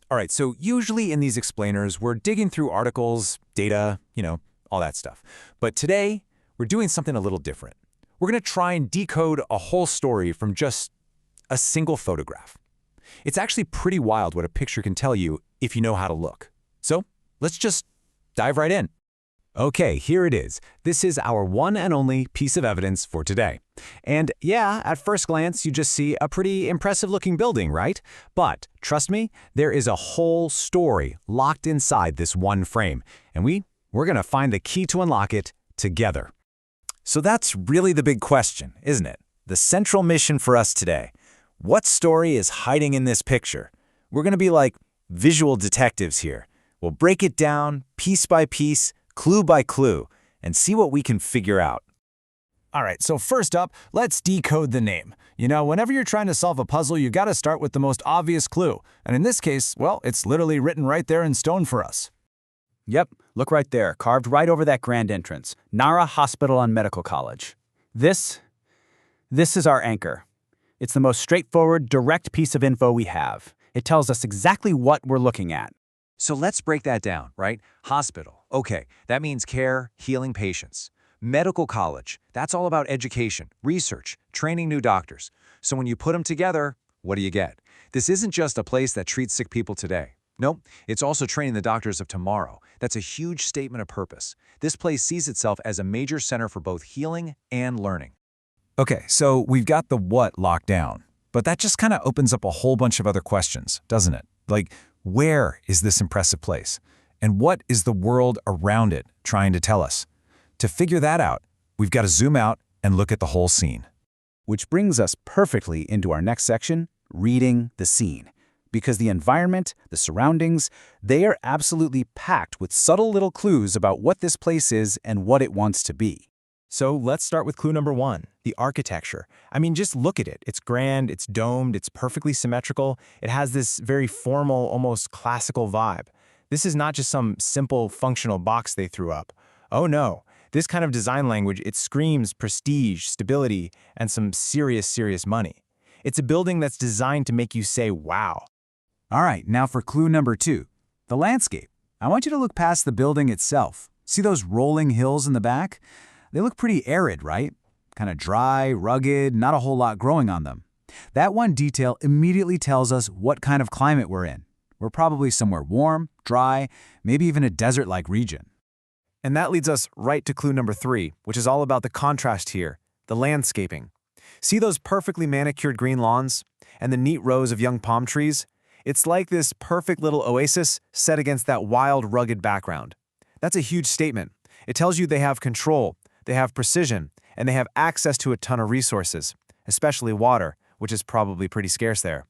All right, so usually in these explainers, we're digging through articles, data, all that stuff. But today, we're doing something a little different. We're going to try and decode a whole story from just a single photograph. It's actually pretty wild what a picture can tell you if you know how to look. So let's just dive right in. Okay, here it is. This is our one and only piece of evidence for today. And yeah, at first glance, you just see a pretty impressive-looking building, right? But trust me, there is a whole story locked inside this one frame, and we're going to find the key to unlock it together. So that's really the big question, isn't it? The central mission for us today. What story is hiding in this picture? We're going to be like visual detectives here. We'll break it down piece by piece, clue by clue, and see what we can figure out. All right, so first up, let's decode the name. Whenever you're trying to solve a puzzle, you gotta start with the most obvious clue. And in this case, well, it's literally written right there in stone for us. Yep, look right there, carved right over that grand entrance. Nara Hospital and Medical College. This is our anchor. It's the most straightforward, direct piece of info we have. It tells us exactly what we're looking at. So let's break that down, right? Hospital. Okay, that means care, healing patients. Medical college. That's all about education, research, training new doctors. So when you put them together, what do you get? This isn't just a place that treats sick people today. Nope, it's also training the doctors of tomorrow. That's a huge statement of purpose. This place sees itself as a major center for both healing and learning. Okay, so we've got the what locked down, but that just kind of opens up a whole bunch of other questions, doesn't it? Like, where is this impressive place? And what is the world around it trying to tell us? To figure that out, we've got to zoom out and look at the whole scene. Which brings us perfectly into our next section, reading the scene. Because the environment, the surroundings, they are absolutely packed with subtle little clues about what this place is and what it wants to be. So let's start with clue number one, the architecture. I mean, just look at it. It's grand, it's domed, it's perfectly symmetrical. It has this very formal, almost classical vibe. This is not just some simple functional box they threw up. Oh no, this kind of design language, it screams prestige, stability, and some serious money. It's a building that's designed to make you say, wow. All right, now for clue number two, the landscape. I want you to look past the building itself. See those rolling hills in the back? They look pretty arid, right? Kind of dry, rugged, not a whole lot growing on them. That one detail immediately tells us what kind of climate we're in. We're probably somewhere warm, dry, maybe even a desert-like region. And that leads us right to clue number three, which is all about the contrast here, the landscaping. See those perfectly manicured green lawns and the neat rows of young palm trees? It's like this perfect little oasis set against that wild, rugged background. That's a huge statement. It tells you they have control, they have precision, and they have access to a ton of resources, especially water, which is probably pretty scarce there.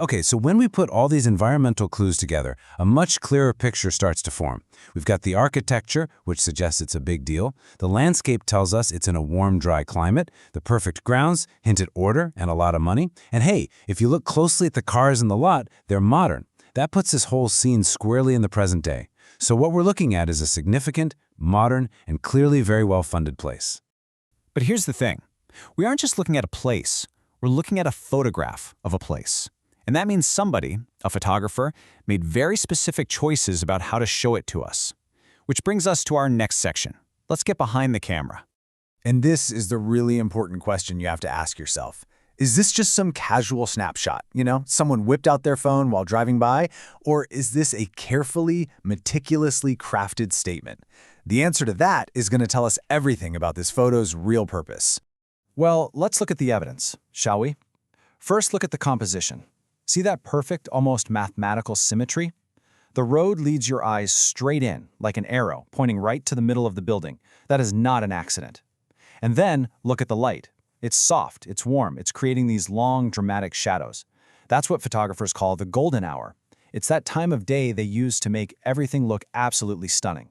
Okay, so when we put all these environmental clues together, a much clearer picture starts to form. We've got the architecture, which suggests it's a big deal. The landscape tells us it's in a warm, dry climate. The perfect grounds hint at order and a lot of money. And hey, if you look closely at the cars in the lot, they're modern. That puts this whole scene squarely in the present day. So what we're looking at is a significant, modern, and clearly very well-funded place. But here's the thing. We aren't just looking at a place. We're looking at a photograph of a place. And that means somebody, a photographer, made very specific choices about how to show it to us. Which brings us to our next section. Let's get behind the camera. And this is the really important question you have to ask yourself. Is this just some casual snapshot? Someone whipped out their phone while driving by? Or is this a carefully, meticulously crafted statement? The answer to that is going to tell us everything about this photo's real purpose. Well, let's look at the evidence, shall we? First, look at the composition. See that perfect, almost mathematical symmetry? The road leads your eyes straight in, like an arrow, pointing right to the middle of the building. That is not an accident. And then, look at the light. It's soft, it's warm, it's creating these long, dramatic shadows. That's what photographers call the golden hour. It's that time of day they use to make everything look absolutely stunning.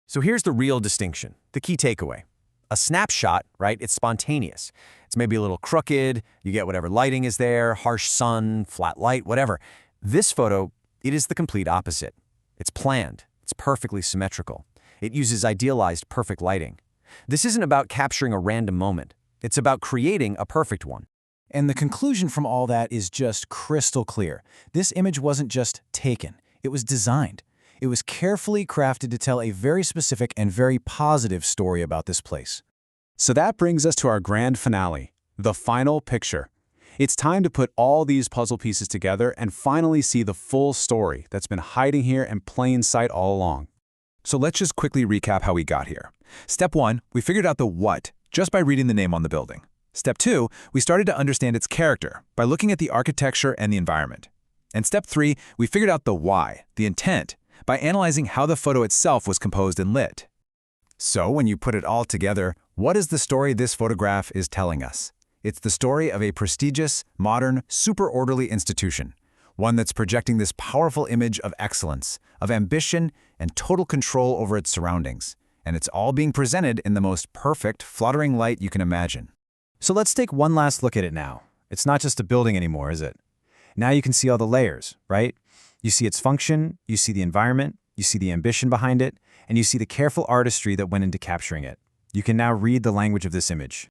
So here's the real distinction, the key takeaway. A snapshot, right, it's spontaneous. It's maybe a little crooked, you get whatever lighting is there, harsh sun, flat light, whatever. This photo, it is the complete opposite. It's planned, it's perfectly symmetrical. It uses idealized perfect lighting. This isn't about capturing a random moment. It's about creating a perfect one. And the conclusion from all that is just crystal clear. This image wasn't just taken, it was designed. It was carefully crafted to tell a very specific and very positive story about this place. So that brings us to our grand finale, the final picture. It's time to put all these puzzle pieces together and finally see the full story that's been hiding here in plain sight all along. So let's just quickly recap how we got here. Step 1, we figured out the what just by reading the name on the building. Step 2, we started to understand its character by looking at the architecture and the environment. And step 3, we figured out the why, the intent, by analyzing how the photo itself was composed and lit. So when you put it all together, what is the story this photograph is telling us? It's the story of a prestigious, modern, super orderly institution, one that's projecting this powerful image of excellence, of ambition, and total control over its surroundings. And it's all being presented in the most perfect, fluttering light you can imagine. So let's take one last look at it now. It's not just a building anymore, is it? Now you can see all the layers, right? You see its function, you see the environment, you see the ambition behind it, and you see the careful artistry that went into capturing it. You can now read the language of this image.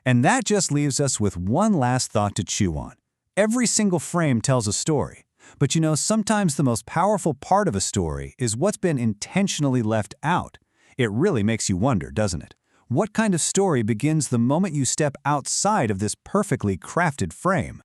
And that just leaves us with one last thought to chew on. Every single frame tells a story. But you know, sometimes the most powerful part of a story is what's been intentionally left out. It really makes you wonder, doesn't it? What kind of story begins the moment you step outside of this perfectly crafted frame?